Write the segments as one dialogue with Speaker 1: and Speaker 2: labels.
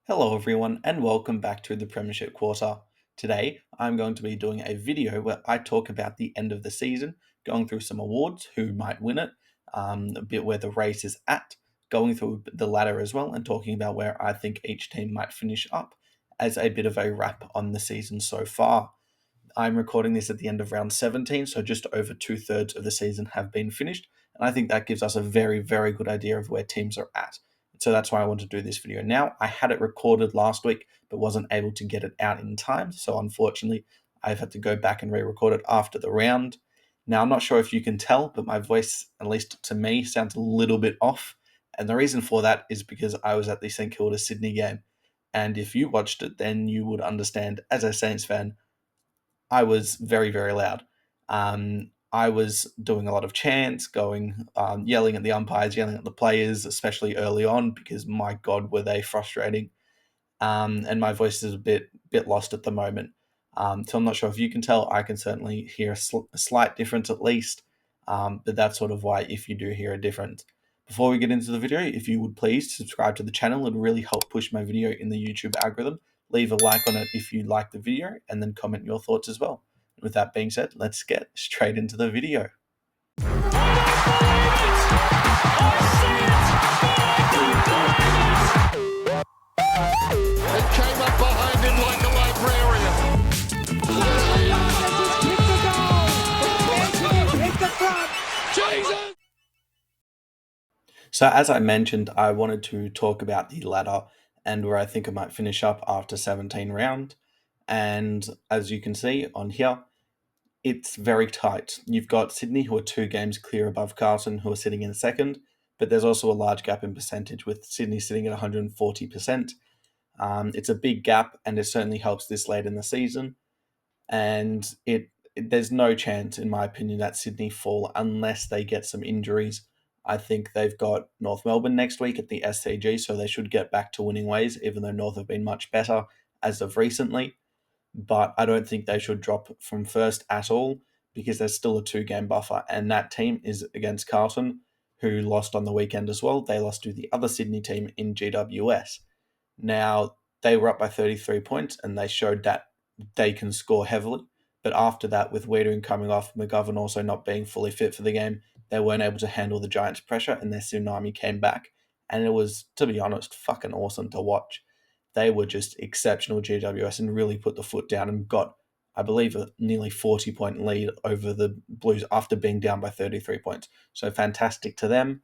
Speaker 1: Hello, everyone, and welcome back to the Premiership Quarter. Today, I'm going to be doing a video where I talk about the end of the season, going through some awards, who might win it, a bit where the race is at, going through the ladder as well, and talking about where I think each team might finish up as a bit of a wrap on the season so far. I'm recording this at the end of round 17, so just over two-thirds of the season have been finished, and I think that gives us a very, very good idea of where teams are at. So that's why I want to do this video now. I had it recorded last week, but wasn't able to get it out in time, so unfortunately, I've had to go back and re-record it after the round. Now, I'm not sure if you can tell, but my voice, at least to me, sounds a little bit off, and the reason for that is because I was at the St Kilda Sydney game, and if you watched it, then you would understand, as a Saints fan, I was very, very loud. I was doing a lot of chants, yelling at the umpires, yelling at the players, especially early on, because my God, were they frustrating. And my voice is a bit lost at the moment. So I'm not sure if you can tell. I can certainly hear a slight difference at least, but that's sort of why if you do hear a difference. Before we get into the video, if you would please subscribe to the channel, it would really help push my video in the YouTube algorithm. Leave a like on it if you like the video, and then comment your thoughts as well. With that being said, let's get straight into the video.
Speaker 2: It came up behind him like a librarian. Jesus!
Speaker 1: So as I mentioned, I wanted to talk about the ladder and where I think I might finish up after 17 round. And as you can see on here, it's very tight. You've got Sydney, who are 2 games clear above Carlton, who are sitting in second, but there's also a large gap in percentage, with Sydney sitting at 140%. It's a big gap, and it certainly helps this late in the season. And there's no chance, in my opinion, that Sydney fall unless they get some injuries. I think they've got North Melbourne next week at the SCG, so they should get back to winning ways, even though North have been much better as of recently. But I don't think they should drop from first at all, because there's still a 2 game buffer, and that team is against Carlton, who lost on the weekend as well. They lost to the other Sydney team in GWS. Now, they were up by 33 points, and they showed that they can score heavily. But after that, with Wiedering coming off, McGovern also not being fully fit for the game, they weren't able to handle the Giants' pressure, and their tsunami came back. And it was, to be honest, fucking awesome to watch. They were just exceptional, GWS, and really put the foot down and got, I believe, a nearly 40-point lead over the Blues after being down by 33 points. So fantastic to them.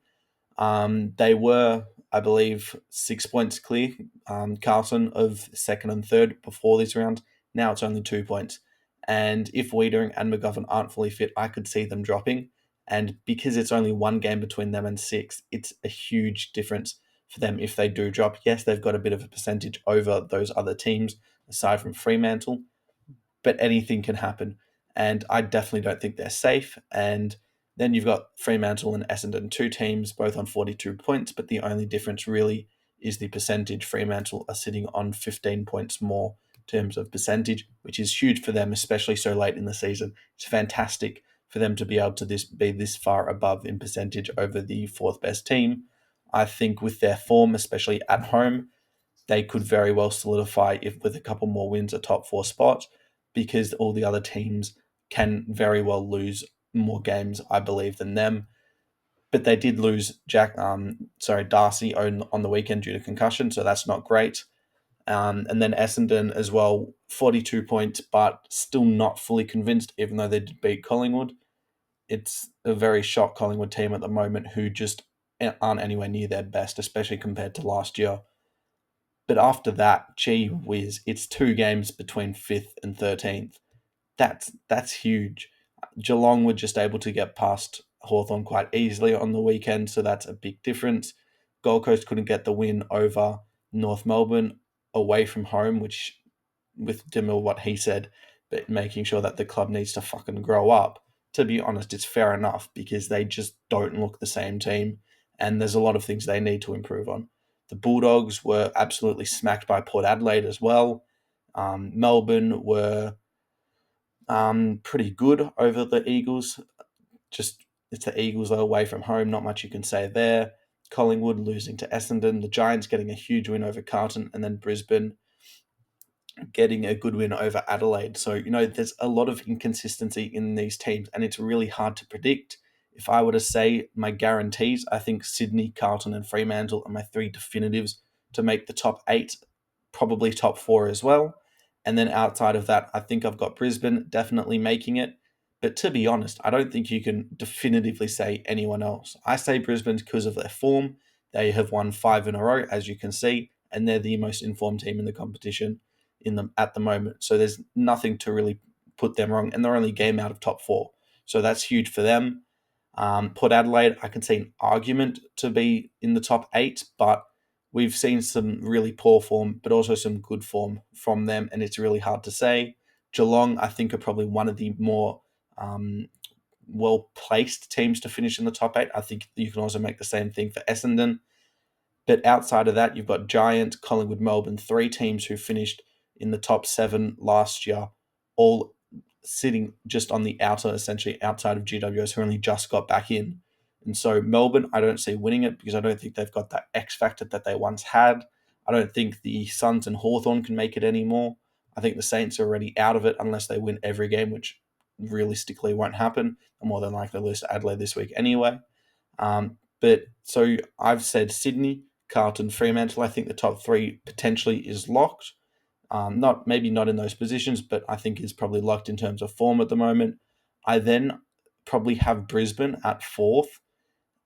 Speaker 1: They were, I believe, 6 points clear, Carlton, of second and third before this round. Now it's only 2 points. And if Wiedering and McGovern aren't fully fit, I could see them dropping. And because it's only 1 game between them and six, it's a huge difference for them if they do drop. Yes, they've got a bit of a percentage over those other teams, aside from Fremantle, but anything can happen. And I definitely don't think they're safe. And then you've got Fremantle and Essendon, 2 teams, both on 42 points, but the only difference really is the percentage. Fremantle are sitting on 15 points more in terms of percentage, which is huge for them, especially so late in the season. It's fantastic for them to be able to be this far above in percentage over the fourth best team. I think with their form, especially at home, they could very well solidify, if with a couple more wins, a top 4 spot, because all the other teams can very well lose more games, I believe, than them. But they did lose Darcy on the weekend due to concussion, so that's not great. And then Essendon as well, 42 points, but still not fully convinced, even though they did beat Collingwood. It's a very shocked Collingwood team at the moment, who just aren't anywhere near their best, especially compared to last year. But after that, gee whiz, it's 2 games between 5th and 13th. That's huge. Geelong were just able to get past Hawthorn quite easily on the weekend, so that's a big difference. Gold Coast couldn't get the win over North Melbourne away from home, which, with Dimmer, what he said, but making sure that the club needs to fucking grow up. To be honest, it's fair enough, because they just don't look the same team, and there's a lot of things they need to improve on. The Bulldogs were absolutely smacked by Port Adelaide as well. Melbourne were pretty good over the Eagles. Just, it's the Eagles, though, away from home. Not much you can say there. Collingwood losing to Essendon, the Giants getting a huge win over Carlton, and then Brisbane getting a good win over Adelaide. So, there's a lot of inconsistency in these teams, and it's really hard to predict. If I were to say my guarantees, I think Sydney, Carlton, and Fremantle are my three definitives to make the top eight, probably top four as well. And then outside of that, I think I've got Brisbane definitely making it. But to be honest, I don't think you can definitively say anyone else. I say Brisbane because of their form. They have won five in a row, as you can see, and they're the most informed team in the competition in them at the moment. So there's nothing to really put them wrong, and they're only a game out of top four. So that's huge for them. Port Adelaide, I can see an argument to be in the top eight, but we've seen some really poor form, but also some good form from them, and it's really hard to say. Geelong, I think, are probably one of the more well placed teams to finish in the top eight. I think you can also make the same thing for Essendon. But outside of that, you've got Giants, Collingwood, Melbourne, three teams who finished in the top seven last year, all sitting just on the outer, essentially outside of GWS, who only just got back in. And so Melbourne, I don't see winning it because I don't think they've got that X factor that they once had. I don't think the Suns and Hawthorn can make it anymore. I think the Saints are already out of it unless they win every game, which realistically won't happen. And more than likely lose to Adelaide this week anyway. But so I've said Sydney, Carlton, Fremantle. I think the top three potentially is locked. Not maybe not in those positions, but I think is probably locked in terms of form at the moment. I then probably have Brisbane at fourth,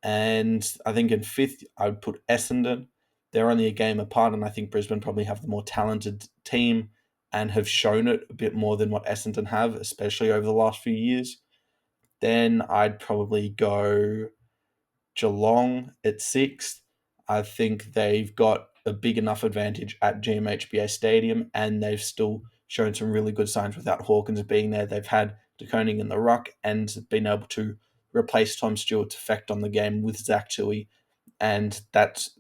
Speaker 1: and I think in fifth I would put Essendon. They're only a game apart, and I think Brisbane probably have the more talented team and have shown it a bit more than what Essendon have, especially over the last few years. Then I'd probably go Geelong at sixth. I think they've got a big enough advantage at GMHBA Stadium, and they've still shown some really good signs without Hawkins being there. They've had De Koning in the ruck and been able to replace Tom Stewart's effect on the game with Zach Tui, and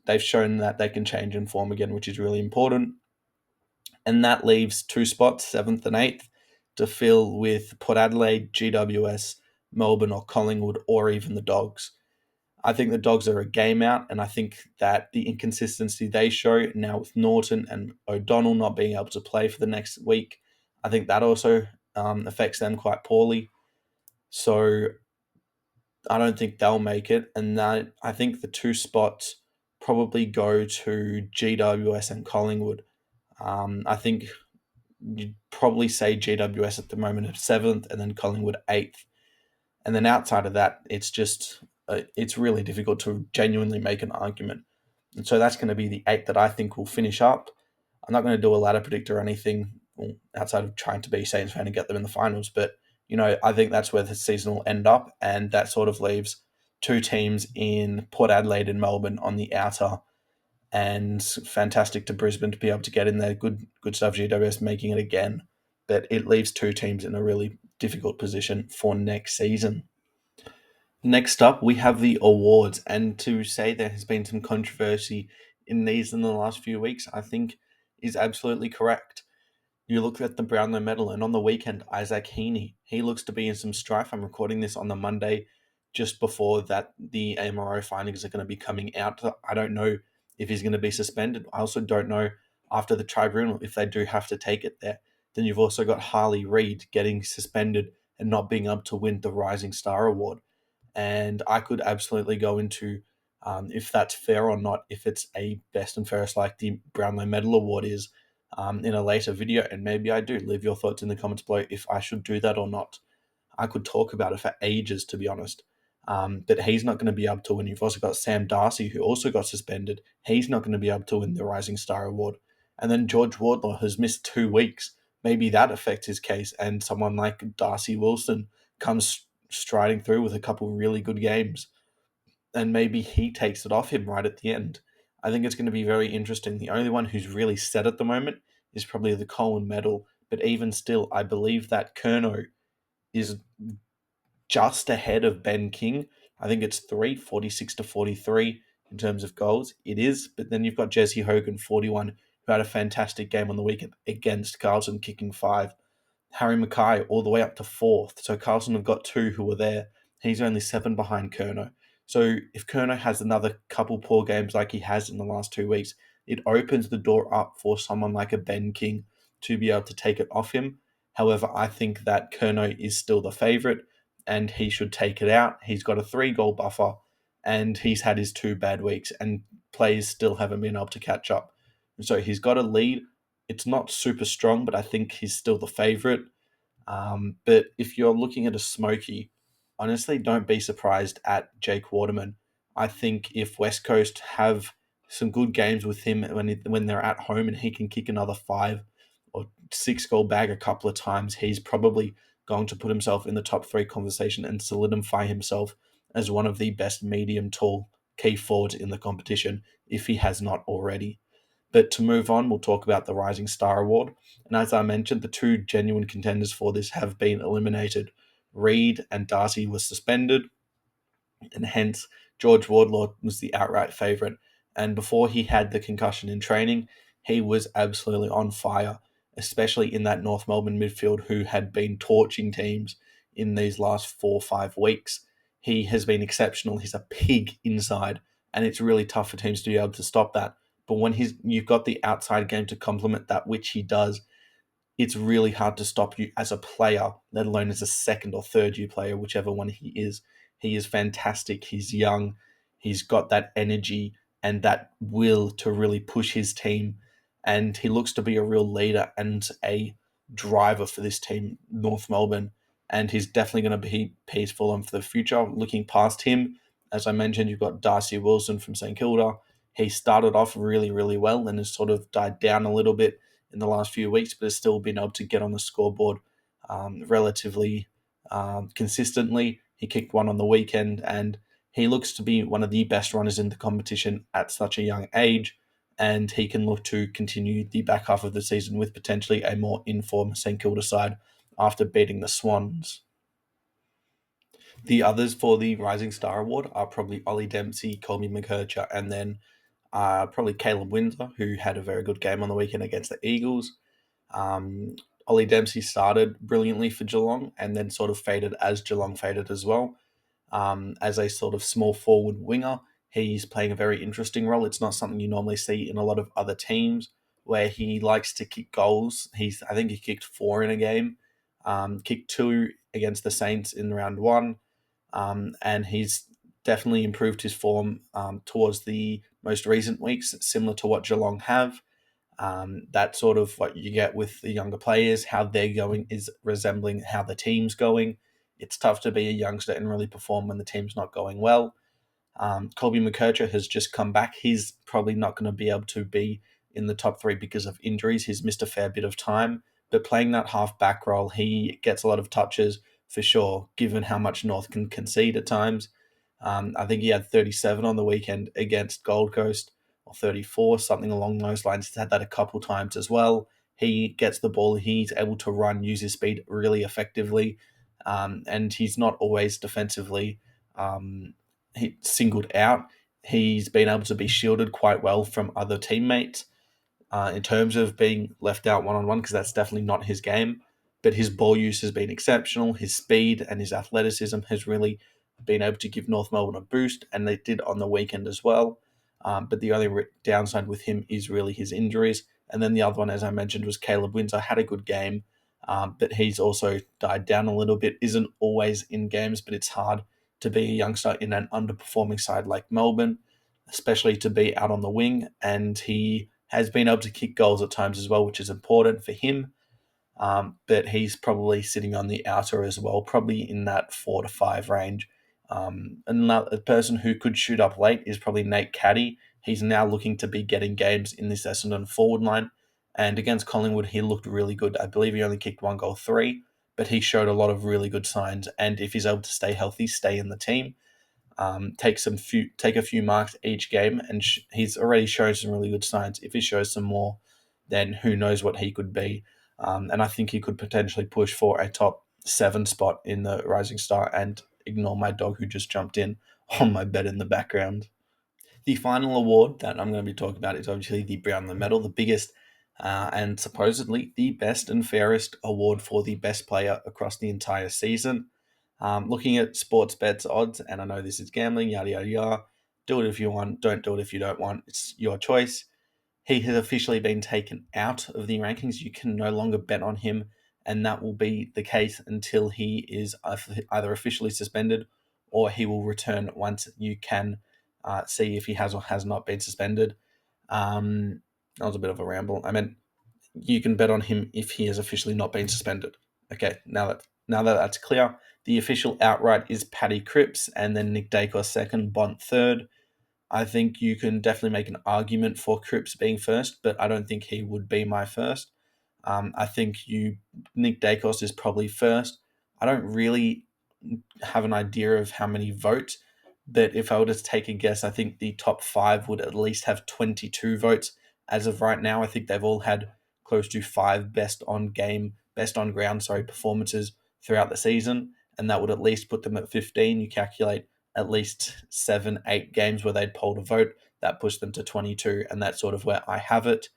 Speaker 1: they've shown that they can change and form again, which is really important. And that leaves two spots, seventh and eighth, to fill with Port Adelaide, GWS, Melbourne, or Collingwood, or even the Dogs. I think the Dogs are a game out, and I think that the inconsistency they show now with Norton and O'Donnell not being able to play for the next week, I think that also affects them quite poorly. So I don't think they'll make it, and that I think the two spots probably go to GWS and Collingwood. I think you'd probably say GWS at the moment at seventh, and then Collingwood eighth. And then outside of that, it's really difficult to genuinely make an argument. And so that's going to be the eight that I think will finish up. I'm not going to do a ladder predictor or anything outside of trying to be Saints fan and get them in the finals. But I think that's where the season will end up, and that sort of leaves two teams in Port Adelaide and Melbourne on the outer. And fantastic to Brisbane to be able to get in there. Good stuff. GWS making it again, but it leaves two teams in a really difficult position for next season. Next up, we have the awards, and to say there has been some controversy in these in the last few weeks, I think is absolutely correct. You look at the Brownlow medal, and on the weekend, Isaac Heaney, he looks to be in some strife. I'm recording this on the Monday just before that the AMRO findings are going to be coming out. I don't know if he's going to be suspended. I also don't know after the tribunal if they do have to take it there. Then you've also got Harley Reid getting suspended and not being able to win the Rising Star Award. And I could absolutely go into if that's fair or not, if it's a best and fairest like the Brownlow Medal Award is in a later video, and maybe I do. Leave your thoughts in the comments below if I should do that or not. I could talk about it for ages, to be honest. But he's not going to be able to win. You've also got Sam Darcy, who also got suspended. He's not going to be able to win the Rising Star Award. And then George Wardlaw has missed 2 weeks. Maybe that affects his case, and someone like Darcy Wilson comes striding through with a couple really good games, and maybe he takes it off him right at the end. I think it's going to be very interesting. The only one who's really set at the moment is probably the Coleman medal, but even still, I believe that Kerno is just ahead of Ben King. I think it's 46 to 43 in terms of goals. It is, but then you've got Jesse Hogan, 41, who had a fantastic game on the weekend against Carlton, kicking 5. Harry Mackay all the way up to 4th. So Carlton have got 2 who were there. He's only 7 behind Kerno. So if Kerno has another couple poor games like he has in the last 2 weeks, it opens the door up for someone like a Ben King to be able to take it off him. However, I think that Kerno is still the favourite and he should take it out. He's got a 3 goal buffer and he's had his 2 bad weeks, and players still haven't been able to catch up. So he's got a lead. It's not super strong, but I think he's still the favourite. But if you're looking at a smoky, honestly, don't be surprised at Jake Waterman. I think if West Coast have some good games with him when they're at home and he can kick another 5 or 6 goal bag a couple of times, he's probably going to put himself in the top three conversation and solidify himself as one of the best medium tall key forwards in the competition if he has not already. But to move on, we'll talk about the Rising Star Award. And as I mentioned, the two genuine contenders for this have been eliminated. Reed and Darcy were suspended, and hence George Wardlaw was the outright favourite. And before he had the concussion in training, he was absolutely on fire, especially in that North Melbourne midfield who had been torching teams in these last 4 or 5 weeks. He has been exceptional. He's a pig inside, and it's really tough for teams to be able to stop that. But when you've got the outside game to complement that, which he does, it's really hard to stop you as a player, let alone as a second or third year player, whichever one he is. He is fantastic. He's young. He's got that energy and that will to really push his team. And he looks to be a real leader and a driver for this team, North Melbourne. And he's definitely going to be peaceful and for the future. Looking past him, as I mentioned, you've got Darcy Wilson from St Kilda. He started off really, really well and has sort of died down a little bit in the last few weeks, but has still been able to get on the scoreboard relatively consistently. He kicked one on the weekend, and he looks to be one of the best runners in the competition at such a young age. And he can look to continue the back half of the season with potentially a more informed St Kilda side after beating the Swans. The others for the Rising Star Award are probably Ollie Dempsey, Colby McKercher, and then probably Caleb Windsor, who had a very good game on the weekend against the Eagles. Um, Ollie Dempsey started brilliantly for Geelong and then sort of faded as Geelong faded as well. As a sort of small forward winger, he's playing a very interesting role. It's not something you normally see in a lot of other teams where he likes to kick goals. I think he kicked 4 in a game, kicked 2 against the Saints in round 1, and he's definitely improved his form towards the most recent weeks, similar to what Geelong have. That sort of what you get with the younger players, how they're going is resembling how the team's going. It's tough to be a youngster and really perform when the team's not going well. Colby McKercher has just come back. He's probably not going to be able to be in the top three because of injuries. He's missed a fair bit of time, but playing that half back role, he gets a lot of touches for sure, given how much North can concede at times. I think he had 37 on the weekend against Gold Coast, or 34, something along those lines. He's had that a couple times as well. He gets the ball, he's able to run, use his speed really effectively, and he's not always defensively singled out. He's been able to be shielded quite well from other teammates in terms of being left out one on one, because that's definitely not his game. But his ball use has been exceptional. His speed and his athleticism has really been able to give North Melbourne a boost, and they did on the weekend as well. But the only downside with him is really his injuries. And then the other one, as I mentioned, was Caleb Windsor. Had a good game, but he's also died down a little bit. Isn't always in games, but it's hard to be a youngster in an underperforming side like Melbourne, especially to be out on the wing. And he has been able to kick goals at times as well, which is important for him. But he's probably sitting on the outer as well, probably in that 4 to 5 range. Another person who could shoot up late is probably Nate Caddy. He's now looking to be getting games in this Essendon forward line. And against Collingwood, he looked really good. I believe he only kicked 1 goal 3, but he showed a lot of really good signs. And if he's able to stay healthy, stay in the team, take a few marks each game, and he's already shown some really good signs. If he shows some more, then who knows what he could be. And I think he could potentially push for a top 7 spot in the Rising Star, and ignore my dog who just jumped in on my bed in the background. The final award that I'm going to be talking about is obviously the Brownlow Medal, the biggest and supposedly the best and fairest award for the best player across the entire season. Looking at sports bets odds, and I know this is gambling, yada yada yada. Do it if you want, don't do it if you don't want. It's your choice. He has officially been taken out of the rankings. You can no longer bet on him, and that will be the case until he is either officially suspended or he will return once you can see if he has or has not been suspended. That was a bit of a ramble. I meant you can bet on him if he has officially not been suspended. Okay, now that that's clear, the official outright is Paddy Cripps and then Nick Dacos second, Bont third. I think you can definitely make an argument for Cripps being first, but I don't think he would be my first. I think Nick Dacos is probably first. I don't really have an idea of how many votes, but if I were to take a guess, I think the top five would at least have 22 votes. As of right now, I think they've all had close to five best on ground, performances throughout the season, and that would at least put them at 15. You calculate at least 7, 8 games where they'd polled a vote, that pushed them to 22, and that's sort of where I have it.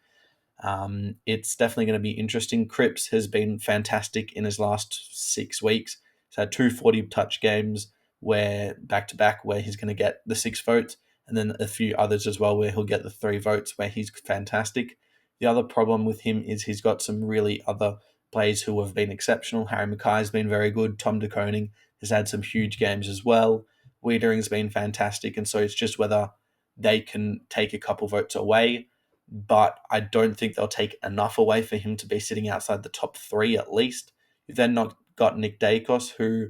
Speaker 1: It's definitely going to be interesting. Cripps has been fantastic in his last 6 weeks. He's had two 40 touch games where back to back where he's going to get the 6 votes, and then a few others as well where he'll get the 3 votes where he's fantastic. The other problem with him is he's got some really other players who have been exceptional. Harry Mackay's been very good. Tom De Koning has had some huge games as well. Wiedering's been fantastic, and so it's just whether they can take a couple votes away, but I don't think they'll take enough away for him to be sitting outside the top three at least. You've then not got Nick Dacos, who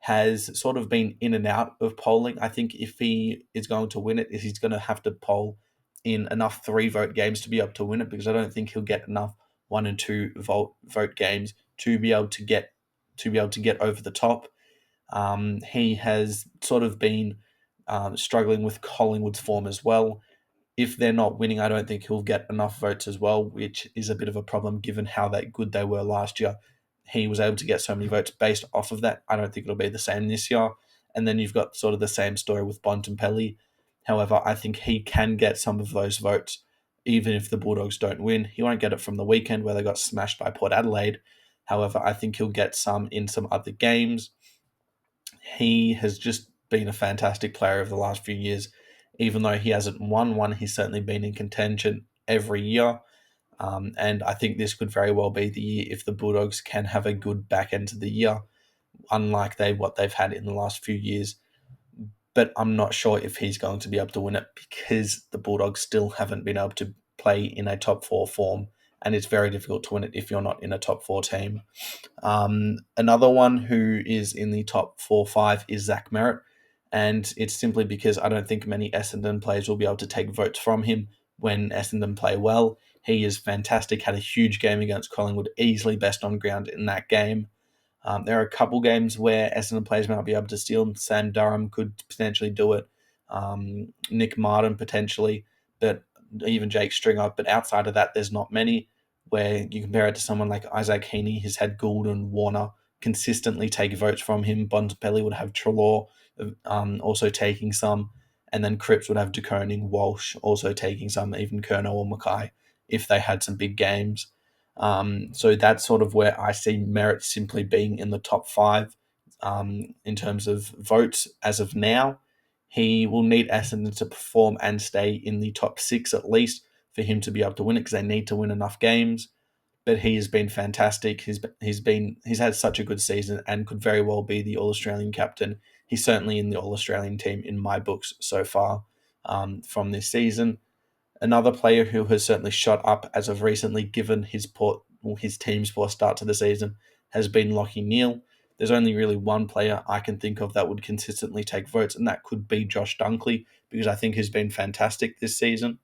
Speaker 1: has sort of been in and out of polling. I think if he is going to win it, he's going to have to poll in enough 3 vote games to be able to win it, because I don't think he'll get enough 1 and 2 vote games to be able to get over the top. He has sort of been struggling with Collingwood's form as well. If they're not winning, I don't think he'll get enough votes as well, which is a bit of a problem given how good they were last year. He was able to get so many votes based off of that. I don't think it'll be the same this year. And then you've got sort of the same story with Bontempelli. However, I think he can get some of those votes even if the Bulldogs don't win. He won't get it from the weekend where they got smashed by Port Adelaide. However, I think he'll get some in some other games. He has just been a fantastic player over the last few years. Even though he hasn't won one, he's certainly been in contention every year. And I think this could very well be the year if the Bulldogs can have a good back end to the year, unlike what they've had in the last few years. But I'm not sure if he's going to be able to win it because the Bulldogs still haven't been able to play in a top four form, and it's very difficult to win it if you're not in a top four team. Another one who is in the top 4 5 is Zach Merritt, and it's simply because I don't think many Essendon players will be able to take votes from him when Essendon play well. He is fantastic, had a huge game against Collingwood, easily best on ground in that game. There are a couple games where Essendon players might be able to steal. Sam Durham could potentially do it. Nick Martin potentially, but even Jake Stringer. But outside of that, there's not many. Where you compare it to someone like Isaac Heaney, who's had Gould and Warner consistently take votes from him. Bontempelli would have Trelaw also taking some, and then Cripps would have De Koning, Walsh also taking some, even Kerno or Mackay if they had some big games. So that's sort of where I see Merritt simply being in the top 5 in terms of votes as of now. He will need Essendon to perform and stay in the top 6 at least for him to be able to win it, because they need to win enough games. But he has been fantastic. He's had such a good season and could very well be the All Australian captain. He's certainly in the All Australian team in my books so far from this season. Another player who has certainly shot up as of recently, given his team's poor start to the season, has been Lachie Neale. There's only really one player I can think of that would consistently take votes, and that could be Josh Dunkley, because I think he's been fantastic this season.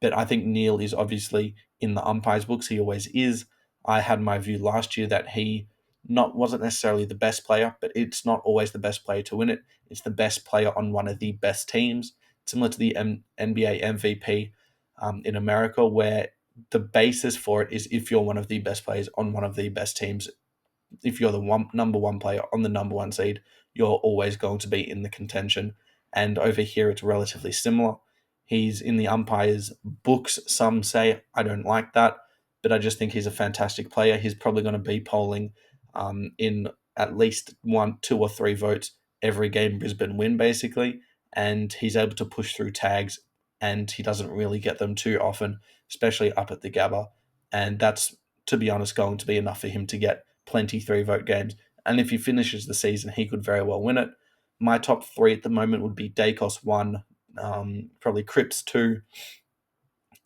Speaker 1: But I think Neale is obviously in the umpires' books. He always is. I had my view last year that he wasn't necessarily the best player, but it's not always the best player to win it. It's the best player on one of the best teams, similar to the NBA MVP in America, where the basis for it is if you're one of the best players on one of the best teams, if you're the number one player on the number one seed, you're always going to be in the contention. And over here, it's relatively similar. He's in the umpires' books. Some say I don't like that, but I just think he's a fantastic player. He's probably going to be polling in at least 1, 2, or 3 votes every game Brisbane win, basically, and he's able to push through tags, and he doesn't really get them too often, especially up at the Gabba. And that's, to be honest, going to be enough for him to get plenty 3 vote games. And if he finishes the season, he could very well win it. My top three at the moment would be Dacos 1, probably Cripps 2,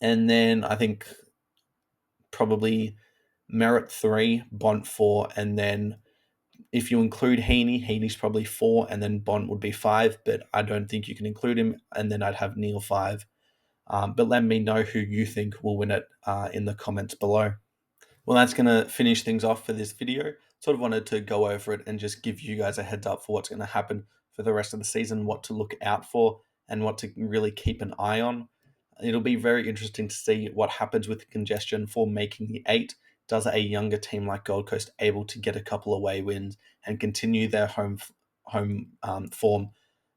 Speaker 1: and then I think probably Merritt 3, Bont 4, and then if you include Heaney's probably 4, and then Bont would be 5, but I don't think you can include him, and then I'd have Neil 5. But let me know who you think will win it in the comments below. Well, that's going to finish things off for this video. Sort of wanted to go over it and just give you guys a heads up for what's going to happen for the rest of the season, what to look out for, and what to really keep an eye on. It'll be very interesting to see what happens with congestion for making the 8. Does a younger team like Gold Coast able to get a couple away wins and continue their home form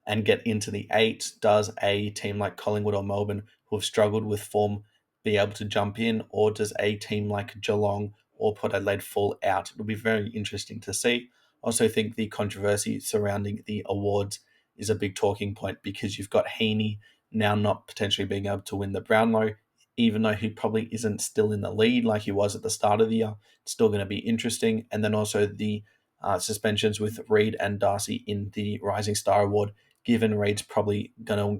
Speaker 1: and get into the 8? Does a team like Collingwood or Melbourne, who have struggled with form, be able to jump in, or does a team like Geelong or Port Adelaide fall out? It'll be very interesting to see. I also think the controversy surrounding the awards is a big talking point because you've got Heaney now not potentially being able to win the Brownlow, even though he probably isn't still in the lead like he was at the start of the year. It's still going to be interesting. And then also the suspensions with Reid and Darcy in the Rising Star Award, given Reid's probably gonna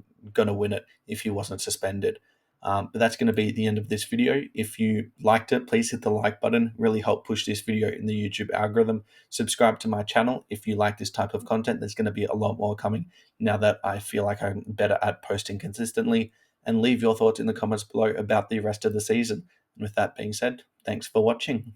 Speaker 1: win it if he wasn't suspended. But that's going to be the end of this video. If you liked it, please hit the like button. Really help push this video in the YouTube algorithm. Subscribe to my channel if you like this type of content. There's going to be a lot more coming now that I feel like I'm better at posting consistently. And leave your thoughts in the comments below about the rest of the season. And with that being said, thanks for watching.